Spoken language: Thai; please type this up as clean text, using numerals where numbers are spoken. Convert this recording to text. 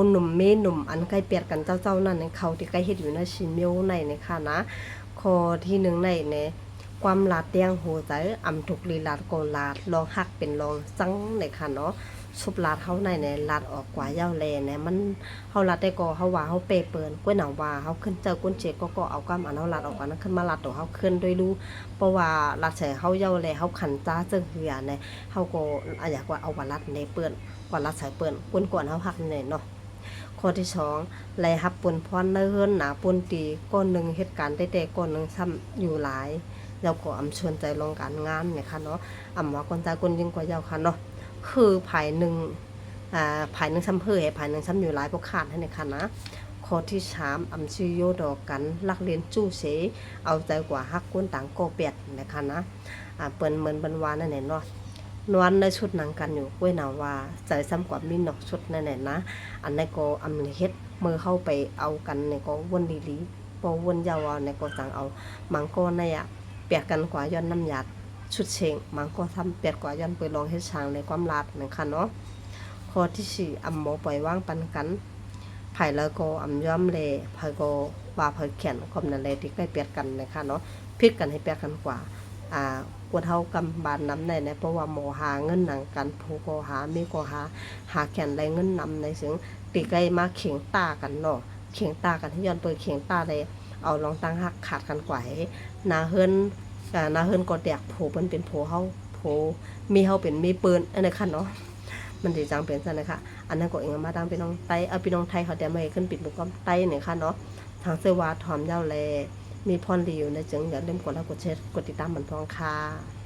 หนุ่มเมหนุ่มอันใกล้เปียดกันเจ้านั่นในเขาที่ใกล้เฮ็ดอยู่ในชินเมียวในค่ะนะคอที่หนึ่งในเนี่ยความลาดเตียงหัวใจอำทุกลีลาดโกลาดลองหักเป็นลองจังในค่ะเนาะสุบลาดเฮาในเนี่ยลาดออกกว่าเย้าแลเนี่ยมันเฮาลาดได้ก็เฮาว่าเฮาเปเปิ้นก้วยหนาวว่าเฮาขึ้นเจอก้นเจก็เอากำอันเฮาลาดออกอันนั้นขึ้นมาลาดตัวเฮาขึ้นด้วยรู้เพราะว่าลาดใส่เฮาเย้าแลเฮาขันจ้าเจิงเหือเนี่ยเฮาก็อยากว่าเอาว่าลาดในเปิ้นว่าลาดใส่เปิ้นก้นก่อนเฮาหักเนี่ยเนาะข้อที่2ไล่รับปนพรเนิ่นหนาปนตีก้อนหนึ่งเหตุการณ์ได้ก้อนหนึ่งซ้ำอยู่หลายเราก็อำชวนใจลงการงานเนี่ยค่ะเนาะอำว่าคนใจคนยิ่งกว่าเยาค่ะเนาะคือภายหนึ่งซ้ำเพื่อให้ภายหนึ่งซ้ำอยู่หลายพวกขาดให้ในค่ะนะข้อที่3อำชื่อโยดอกกันลักเรียนจู้เสเอาใจกว่าฮักก้นต่างโกเปียดนะคะนะเปิ้นเหมือนบันวานนั่นแหละเนาะนวลในชุดหนังกันอยู่ก้วยหนาว่าใจซ้ำกว่ามีนอกชุดนั่นแหละนะอันนี้ก็อำเฮ็ดมือเข้าไปเอากันในก็วนดีๆพอวนยาวในก็สั่งเอามังก็ในเปียกกันกว่าย้อนน้ำยาชุดเชงมังก็ทำเปียกกว่าย้อนไปลองเฮ็ดช้างในความลาดนะคะเนาะข้อที่4อำหมอปล่อยว่างปันกันไผ่แล้วก็อำย้อมเลไผ่ก็ว่าไผ่แขนความนั่นแหละที่ใกล้เปียกกันนะคะเนาะพิดกันให้เปียกกันกว่าปวดเฮากำบานน้ำในเพราะว่าหมอหาเงินหนังกันผู้ก็หามีก็หาแขนได้เงินนำในซึ่งตีไกลมาเขียงตากันเนาะเขียงตากันที่ย้อนเปิดเขียงตาเลยเอาลองตั้งหักขาดกันกว่าให้นาเฮิรนก็แดกโผมันเป็นโผเฮาโผมีเฮาเป็นมีปืนอันนี้ค่ะเนาะมันสิจังเป็นซั่นนะคะอันนั้นก็เองมาดังพี่น้องไต้พี่น้องไทยเขาแต่ไม่ขึ้นปิดบุกก็ไต้เนี่ยค่ะเนาะทางเสวาถอมยาวแลมีพรดีอยู่ในจึงอย่าลืมกดไลค์กดแชร์กดติดตามมันพองค่ะ